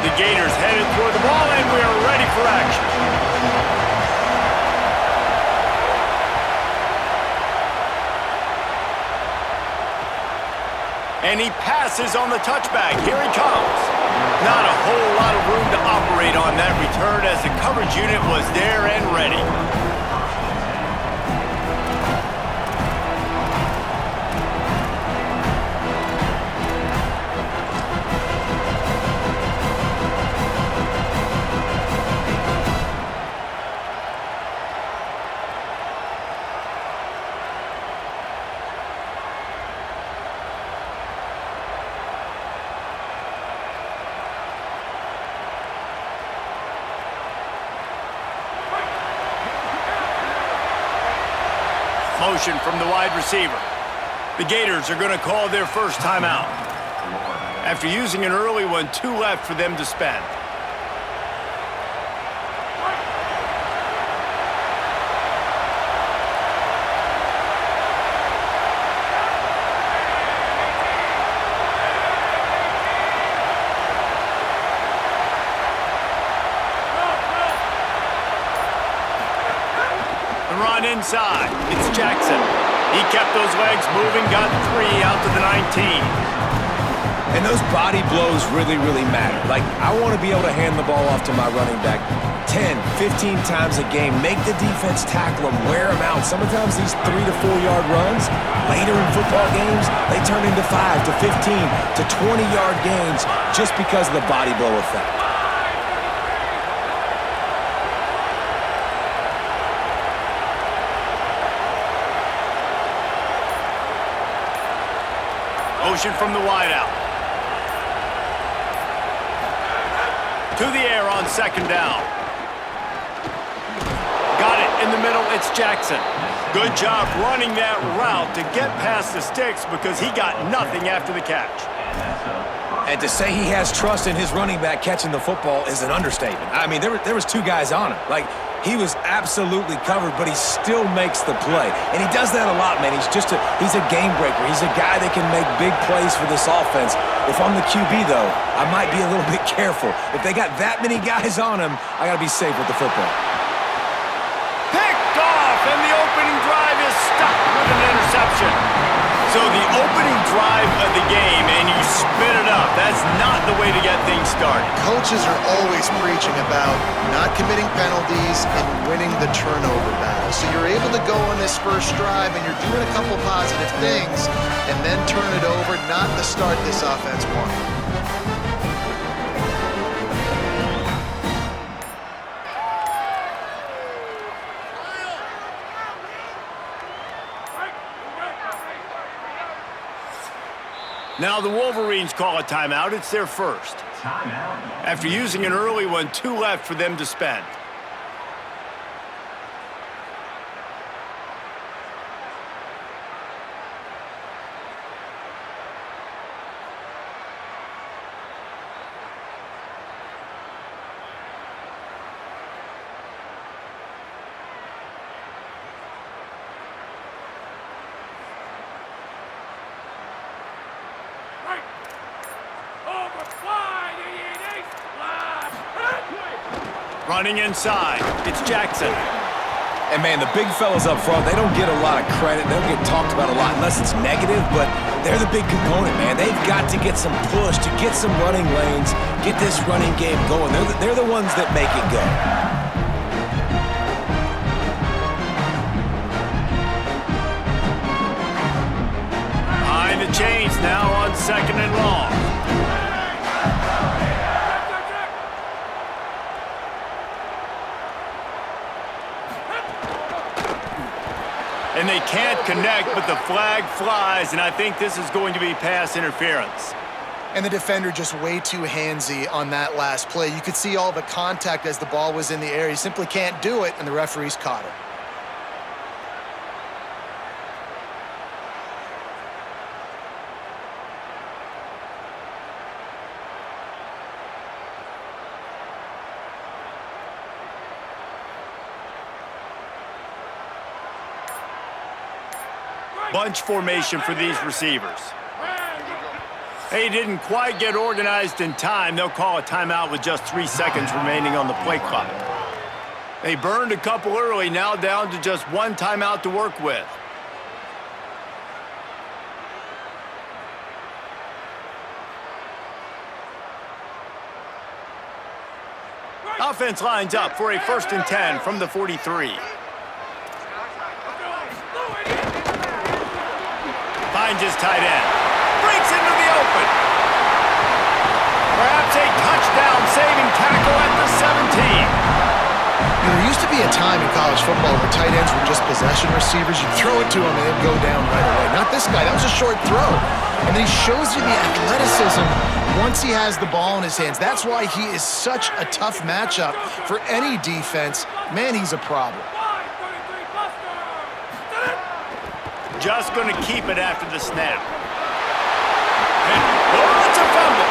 The Gators headed toward the ball, and we are ready for action. And he passes on the touchback. Here he comes. Not a whole lot of room to operate on that return as the coverage unit was there and ready. Motion from the wide receiver. The Gators are going to call their first timeout. After using an early one, 2 left for them to spend. Run inside. It's Jackson. He kept those legs moving, got 3 out to the 19. And those body blows really, really matter. Like, I want to be able to hand the ball off to my running back 10, 15 times a game. Make the defense tackle them, wear them out. Sometimes these 3 to 4 yard runs, later in football games, they turn into 5 to 15 to 20 yard gains just because of the body blow effect. Motion from the wideout. To the air on second down. Got it in the middle. It's Jackson. Good job running that route to get past the sticks because he got nothing after the catch. And to say he has trust in his running back catching the football is an understatement. I mean, there was 2 guys on him. Like, he was absolutely covered, but he still makes the play. And he does that a lot, man. He's a game breaker. He's a guy that can make big plays for this offense. If I'm the QB, though, I might be a little bit careful. If they got that many guys on him, I got to be safe with the football. Picked off, and the opening drive is stopped with an interception. So the opening drive of the game, and you spin it up. That's not the way to get things started. Coaches are always preaching about not committing penalties and winning the turnover battle. So you're able to go on this first drive, and you're doing a couple positive things, and then turn it over, not the start this offense wanted. Now the Wolverines call a timeout. It's their first. After using an early one, 2 left for them to spend. Running inside, it's Jackson. And, man, the big fellas up front, they don't get a lot of credit. They don't get talked about a lot unless it's negative, but they're the big component, man. They've got to get some push, to get some running lanes, get this running game going. They're the ones that make it go. Behind the chains now on second and long. And they can't connect, but the flag flies, and I think this is going to be pass interference. And the defender just way too handsy on that last play. You could see all the contact as the ball was in the air. He simply can't do it, and the referees caught it. Bunch formation for these receivers. They didn't quite get organized in time. They'll call a timeout with just 3 seconds remaining on the play clock. They burned a couple early, now down to just 1 timeout to work with. Offense lines up for a 1st and 10 from the 43. Finds his tight end. Breaks into the open. Perhaps a touchdown-saving tackle at the 17. There used to be a time in college football where tight ends were just possession receivers. You'd throw it to him and they'd go down right away. Not this guy. That was a short throw. And then he shows you the athleticism once he has the ball in his hands. That's why he is such a tough matchup for any defense. Man, he's a problem. Just going to keep it after the snap. And, oh, it's a fumble.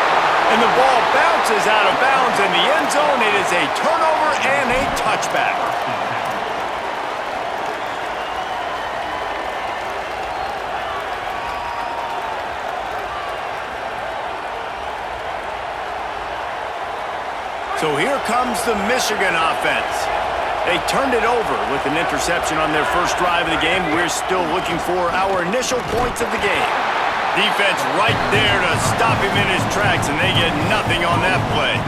And the ball bounces out of bounds in the end zone. It is a turnover and a touchback. So here comes the Michigan offense. They turned it over with an interception on their first drive of the game. We're still looking for our initial points of the game. Defense right there to stop him in his tracks, and they get nothing on that play.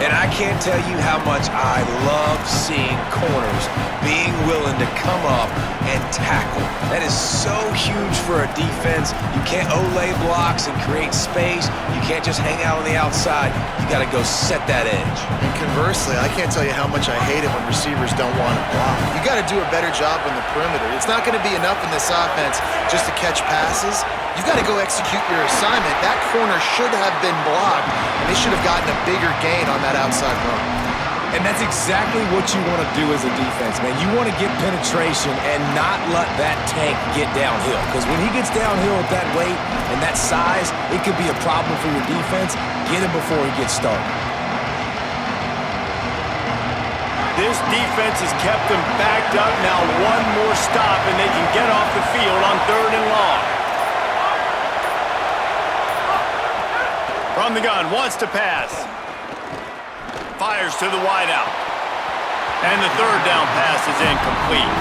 And I can't tell you how much I love seeing corners being willing to come up and tackle. That is so huge for a defense. You can't olay blocks and create space. You can't just hang out on the outside. You got to go set that edge. And conversely, I can't tell you how much I hate it when receivers don't want to block. You got to do a better job on the perimeter. It's not going to be enough in this offense just to catch passes. You've got to go execute your assignment. That corner should have been blocked, and they should have gotten a bigger gain on that outside run. And that's exactly what you want to do as a defense, man. You want to get penetration and not let that tank get downhill. Because when he gets downhill at that weight and that size, it could be a problem for your defense. Get him before he gets started. This defense has kept them backed up. Now one more stop, and they can get off the field on 3rd and long. From the gun, wants to pass. Fires to the wideout. And the 3rd down pass is incomplete.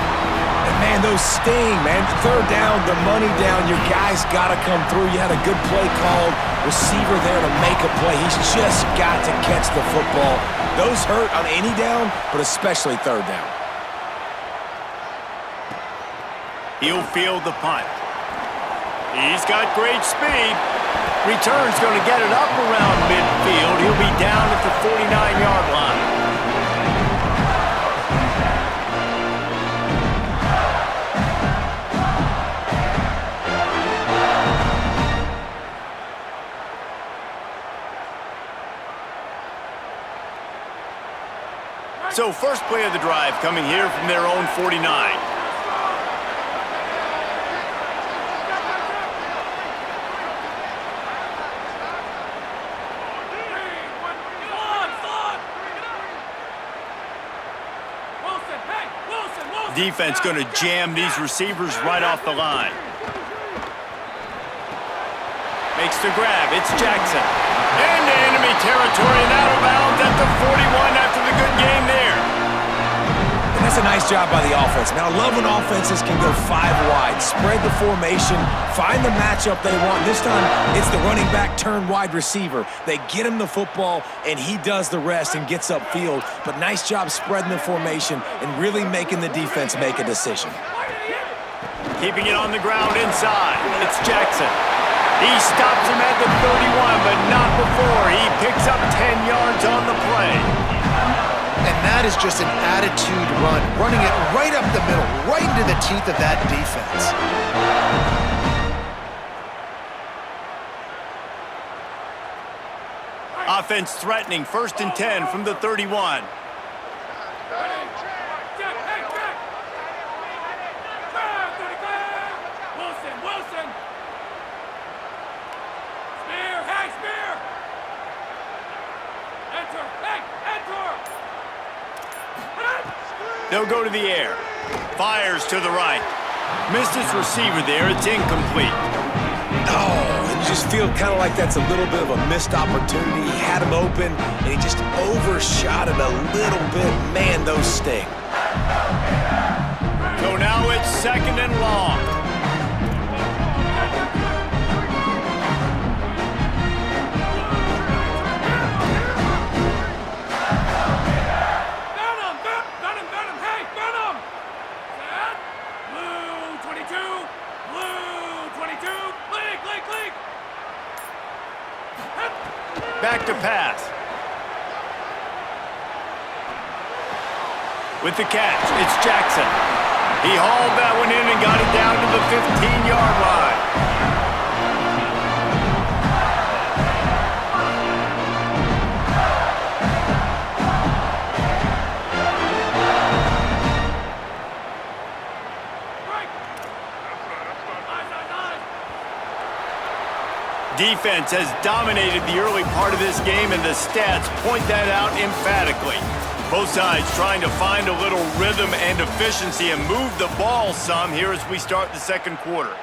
And man, those sting, man. 3rd down, the money down. Your guy's got to come through. You had a good play called. Receiver there to make a play. He's just got to catch the football. Those hurt on any down, but especially 3rd down. He'll field the punt. He's got great speed. Return's going to get it up around midfield. He'll be down at the 49-yard line. So first play of the drive coming here from their own 49. Defense going to jam these receivers right off the line. Makes the grab. It's Jackson. Into enemy territory and out of bounds at the 41 after the good game there. And that's a nice job by the offense. Now, I love when offenses can go 5 wide, spread the formation, find the matchup they want. This time, it's the running back turned wide receiver. They get him the football, and he does the rest and gets upfield. But nice job spreading the formation and really making the defense make a decision. Keeping it on the ground inside. It's Jackson. He stops him at the 31, but not before. He picks up 10 yards on the play. And that is just an attitude run, running it right up the middle, right into the teeth of that defense. Offense threatening, 1st and 10 from the 31. They'll go to the air. Fires to the right. Missed his receiver there. It's incomplete. Oh, and just feel kind of like that's a little bit of a missed opportunity. He had him open, and he just overshot it a little bit. Man, those sting. So now it's 2nd and long. Back to pass. With the catch, it's Jackson. He hauled that one in and got it down to the 15-yard line. Defense has dominated the early part of this game, and the stats point that out emphatically. Both sides trying to find a little rhythm and efficiency and move the ball some here as we start the second quarter.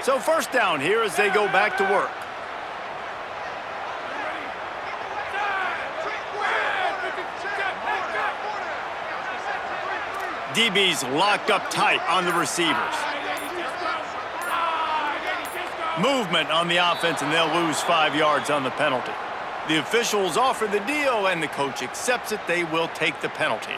So first down here as they go back to work. DB's locked up tight on the receivers. Movement on the offense, and they'll lose 5 yards on the penalty. The officials offer the deal, and the coach accepts it. They will take the penalty.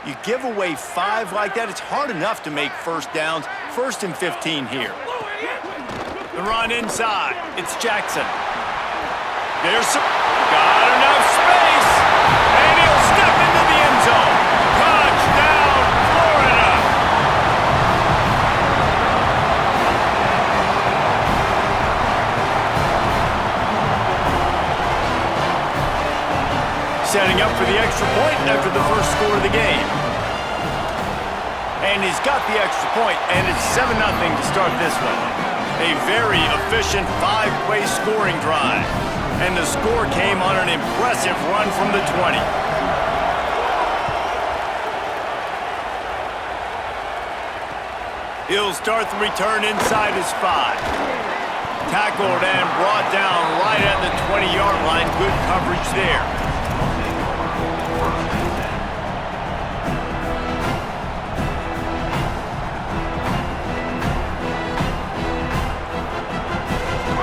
You give away 5 like that, it's hard enough to make first downs. 1st and 15 here. The run inside. It's Jackson. There's some... Got enough space. And he'll step into the end zone. Touchdown, Florida. Setting up for the extra point after the first score of the game. And he's got the extra point, and it's 7-0 to start this one. A very efficient 5-play scoring drive. And the score came on an impressive run from the 20. He'll start the return inside his 5. Tackled and brought down right at the 20-yard line. Good coverage there.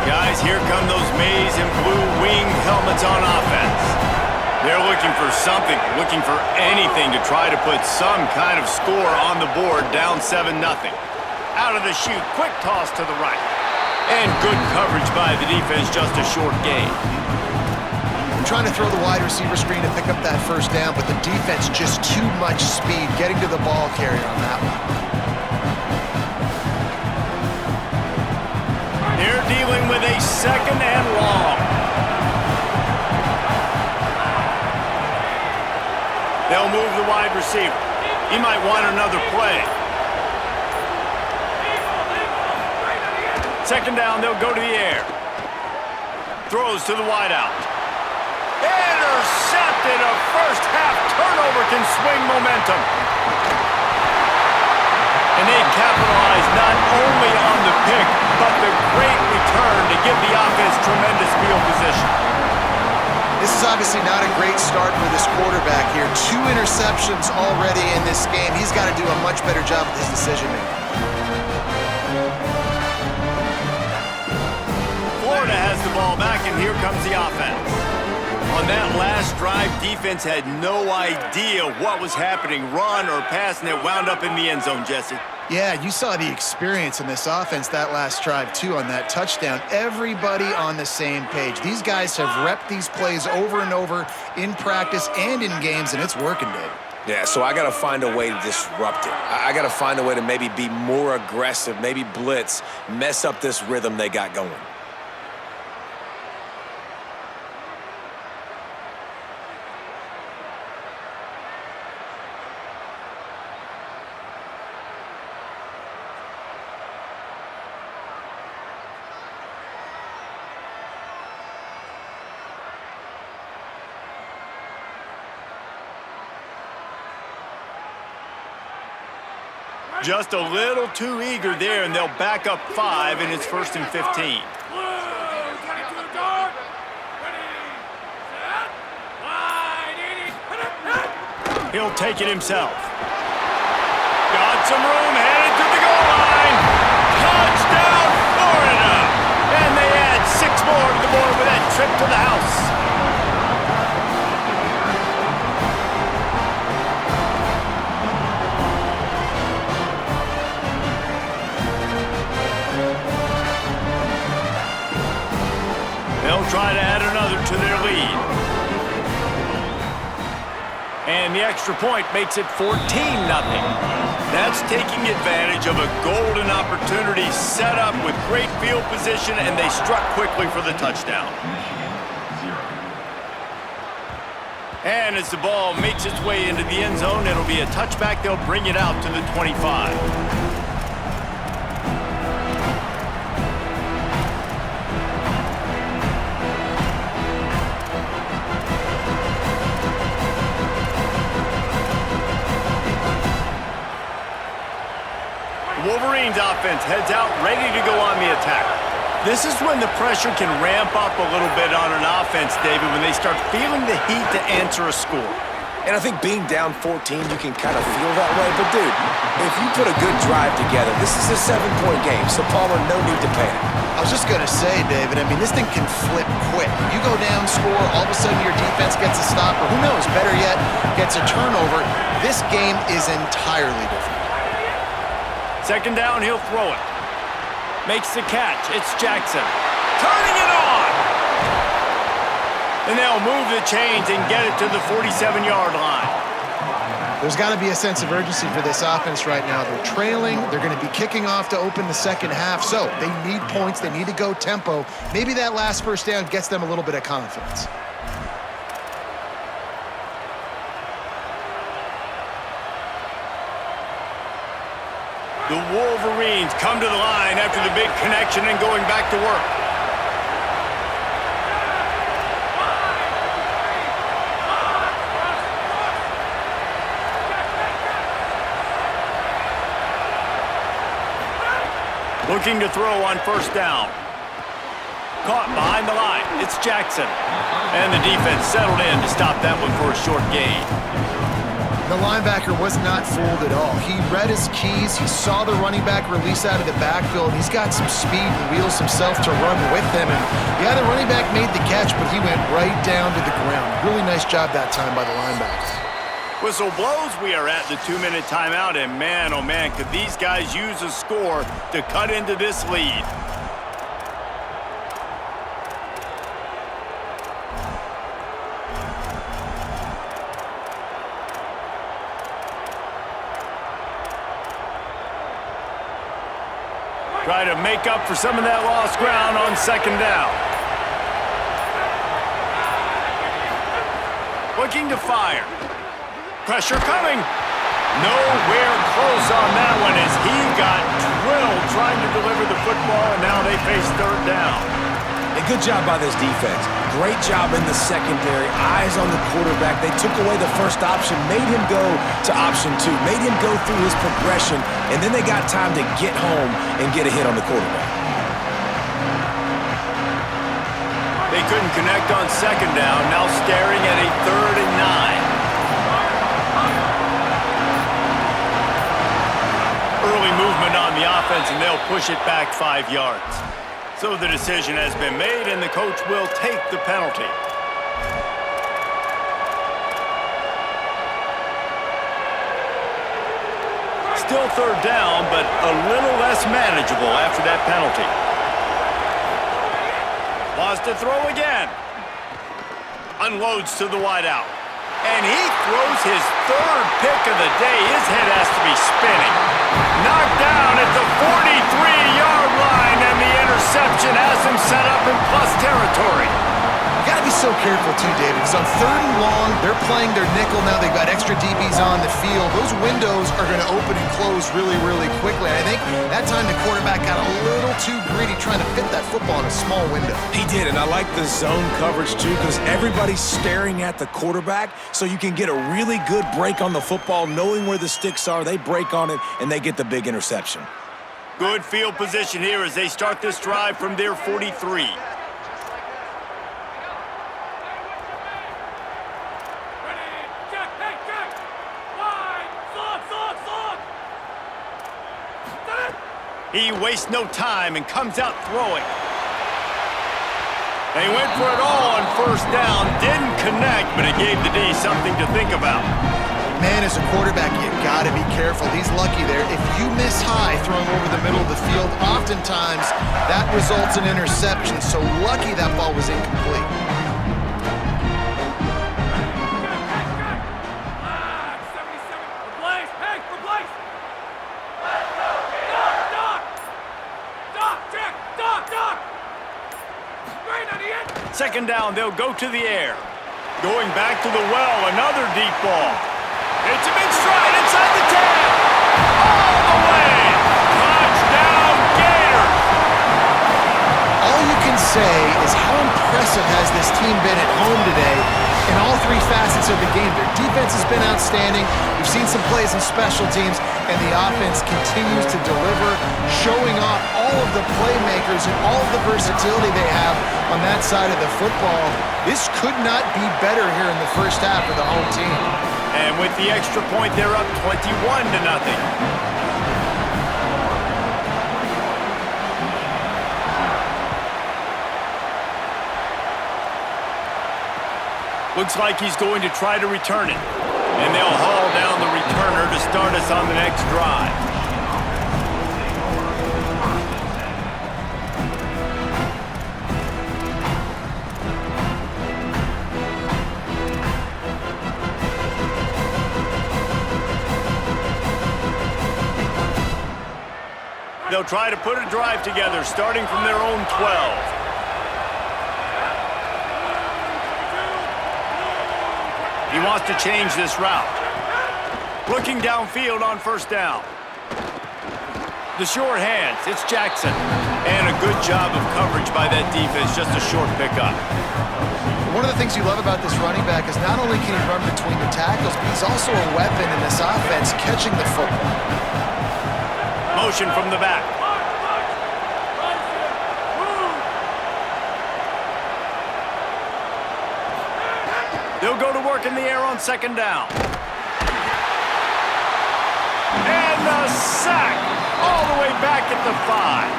Guys, here come those maize and blue wing helmets on offense. They're looking for something, looking for anything to try to put some kind of score on the board, down 7-0. Out of the chute, quick toss to the right. And good coverage by the defense, just a short gain. I'm trying to throw the wide receiver screen to pick up that first down, but the defense just too much speed getting to the ball carrier on that one. They're dealing with a 2nd and long. They'll move the wide receiver. He might want another play. 2nd down, they'll go to the air. Throws to the wideout. Intercepted. A first-half turnover can swing momentum. And they capitalize not only on the pick, but the great return to give the offense tremendous field position. This is obviously not a great start for this quarterback here. 2 interceptions already in this game. He's got to do a much better job with his decision-making. Florida has the ball back, and here comes the offense. On that last drive, defense had no idea what was happening, run or pass, and it wound up in the end zone, Jesse. Yeah, you saw the experience in this offense that last drive, too, on that touchdown. Everybody on the same page. These guys have repped these plays over and over in practice and in games, and it's working, Dave. Yeah, so I got to find a way to disrupt it. I got to find a way to maybe be more aggressive, maybe blitz, mess up this rhythm they got going. Just a little too eager there, and they'll back up 5, and it's 1st and 15. He'll take it himself. Got some room, headed to the goal line. Touchdown, Florida! And they add 6 more to the board with that trip to the house. They'll try to add another to their lead. And the extra point makes it 14-0. That's taking advantage of a golden opportunity set up with great field position, and they struck quickly for the touchdown. And as the ball makes its way into the end zone, it'll be a touchback. They'll bring it out to the 25. Wolverines offense heads out, ready to go on the attack. This is when the pressure can ramp up a little bit on an offense, David, when they start feeling the heat to answer a score. And I think being down 14, you can kind of feel that way. But, dude, if you put a good drive together, this is a 7-point game, so Palmer, no need to panic. I was just going to say, David, I mean, this thing can flip quick. You go down, score, all of a sudden your defense gets a stop, or who knows, better yet, gets a turnover. This game is entirely different. 2nd down, he'll throw it. Makes the catch. It's Jackson. Turning it on! And they'll move the chains and get it to the 47-yard line. There's got to be a sense of urgency for this offense right now. They're trailing. They're going to be kicking off to open the second half. So they need points. They need to go tempo. Maybe that last 1st down gets them a little bit of confidence. The Wolverines come to the line after the big connection and going back to work. Looking to throw on 1st down. Caught behind the line. It's Jackson. And the defense settled in to stop that one for a short gain. The linebacker was not fooled at all. He read his keys. He saw the running back release out of the backfield. He's got some speed and wheels himself to run with them. And yeah, the running back made the catch, but he went right down to the ground. Really nice job that time by the linebacker. Whistle blows. We are at the 2-minute timeout. And man, oh man, could these guys use a score to cut into this lead. Try to make up for some of that lost ground on 2nd down. Looking to fire. Pressure coming. Nowhere close on that one as he got drilled trying to deliver the football, and now they face 3rd down. A good job by this defense. Great job in the secondary. Eyes on the quarterback. They took away the first option, made him go to option 2, made him go through his progression, and then they got time to get home and get a hit on the quarterback. They couldn't connect on 2nd down, now staring at a 3rd and 9. Early movement on the offense, and they'll push it back 5 yards. So the decision has been made, and the coach will take the penalty. Still 3rd down, but a little less manageable after that penalty. Wants to throw again. Unloads to the wideout. And he throws his 3rd pick of the day. His head has to be spinning. Knocked down at the 43-yard line, and the interception has him set up in plus territory. You got to be be so careful too, David, because on 3rd and long, they're playing their nickel now. They've got extra DBs on the field. Those windows are going to open and close really, really quickly. I think that time the quarterback got a little too greedy trying to fit that football in a small window. He did, and I like the zone coverage too, because everybody's staring at the quarterback, so you can get a really good break on the football, knowing where the sticks are. They break on it, and they get the big interception. Good field position here as they start this drive from their 43. He wastes no time and comes out throwing. They went for it all on 1st down, didn't connect, but it gave the D something to think about. Man, as a quarterback, you got to be careful. He's lucky there. If you miss high throwing over the middle of the field, oftentimes that results in interception. So lucky that ball was incomplete. Second down, they'll go to the air. Going back to the well, another deep ball. It's a big stride inside the 10. All the way. Touchdown, Gators. All you can say is how impressive has this team been at home today in all 3 facets of the game. Their defense has been outstanding. We've seen some plays in special teams, and the offense continues to deliver, showing off all of the playmakers and all of the versatility they have on that side of the football. This could not be better here in the first half of the home team. And with the extra point, they're up 21-0. Looks like he's going to try to return it. And they'll haul down the returner to start us on the next drive. They'll try to put a drive together, starting from their own 12. He wants to change this route. Looking downfield on 1st down. The short hands, it's Jackson. And a good job of coverage by that defense, just a short pickup. One of the things you love about this running back is not only can he run between the tackles, but he's also a weapon in this offense, catching the football. Motion from the back. They'll go to work in the air on 2nd down. And the sack all the way back at the 5.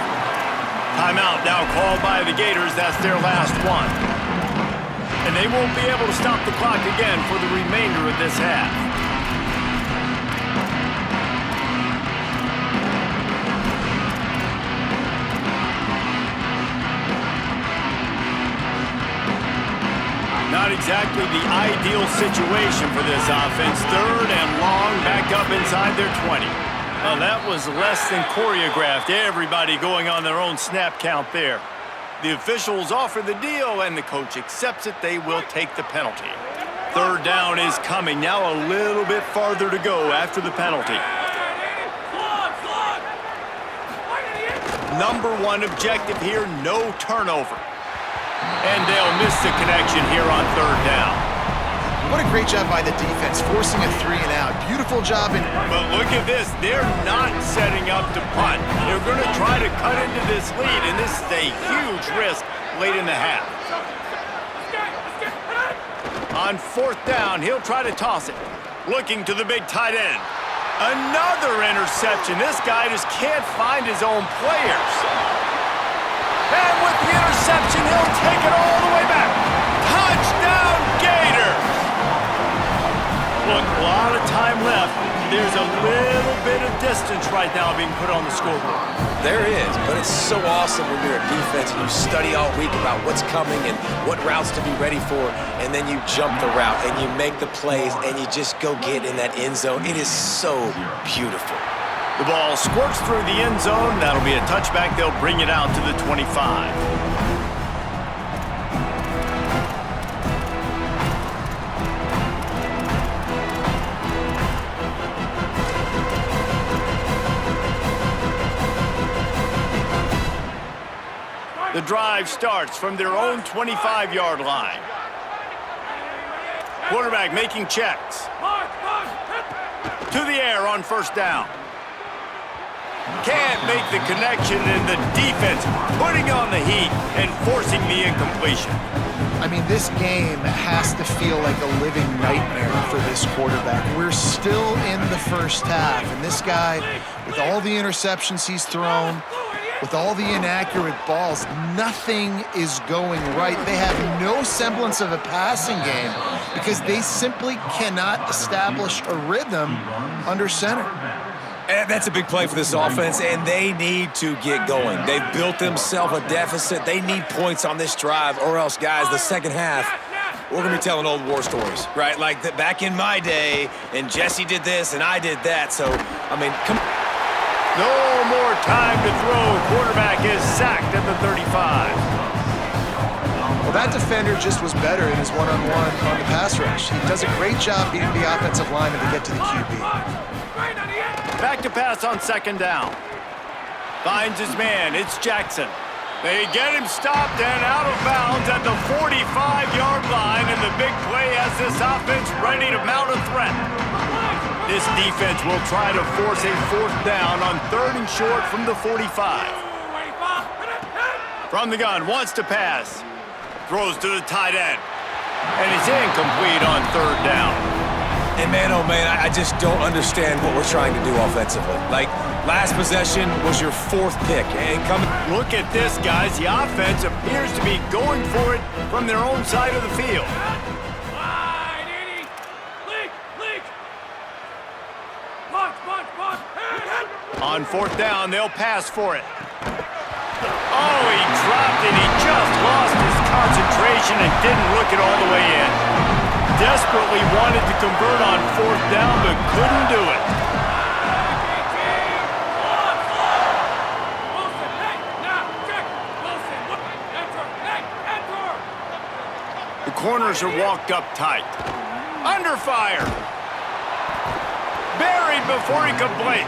Timeout now called by the Gators. That's their last one. And they won't be able to stop the clock again for the remainder of this half. Not exactly the ideal situation for this offense. 3rd and long, back up inside their 20. Well, that was less than choreographed. Everybody going on their own snap count there. The officials offer the deal, and the coach accepts it. They will take the penalty. 3rd down is coming. Now a little bit farther to go after the penalty. Number 1 objective here, no turnover. And they'll miss the connection here on 3rd down. What a great job by the defense, forcing a 3 and out. Beautiful job. But look at this. They're not setting up to punt. They're going to try to cut into this lead, and this is a huge risk late in the half. On 4th down, he'll try to toss it. Looking to the big tight end. Another interception. This guy just can't find his own players. And with the interception, he'll take it all the way back. Touchdown, Gators! Look, a lot of time left. There's a little bit of distance right now being put on the scoreboard. There is, but it's so awesome when you're a defense and you study all week about what's coming and what routes to be ready for, and then you jump the route and you make the plays and you just go get in that end zone. It is so beautiful. The ball squirts through the end zone. That'll be a touchback. They'll bring it out to the 25. The drive starts from their own 25-yard line. Quarterback making checks. To the air on first down. Can't make the connection, and the defense putting on the heat and forcing the incompletion. I mean, this game has to feel like a living nightmare for this quarterback. We're still in the first half, and this guy, with all the interceptions he's thrown, with all the inaccurate balls, nothing is going right. They have no semblance of a passing game because they simply cannot establish a rhythm under center. And that's a big play for this offense, and they need to get going. They've built themselves a deficit. They need points on this drive, or else, guys, the second half, we're going to be telling old war stories, right? Like back in my day, and Jesse did this, and I did that. So, I mean, come on. No more time to throw. Quarterback is sacked at the 35. Well, that defender just was better in his one-on-one on the pass rush. He does a great job beating the offensive lineman to get to the QB. Back to pass on second down. Finds his man. It's Jackson. They get him stopped and out of bounds at the 45-yard line, and the big play has this offense ready to mount a threat. This defense will try to force a fourth down on third and short from the 45. From the gun, wants to pass. Throws to the tight end. And it's incomplete on third down. And man, oh man, I just don't understand what we're trying to do offensively. Like, last possession was your fourth pick. And coming. Look at this, guys. The offense appears to be going for it from their own side of the field. On fourth down, they'll pass for it. Oh, he dropped it. He just lost his concentration and didn't look it all the way in. Desperately wanted to convert on fourth down, but couldn't do it. The corners are walked up tight. Under fire. Buried before he could blink.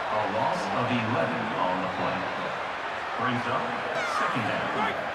A loss of 11 on the play. Brings up second down.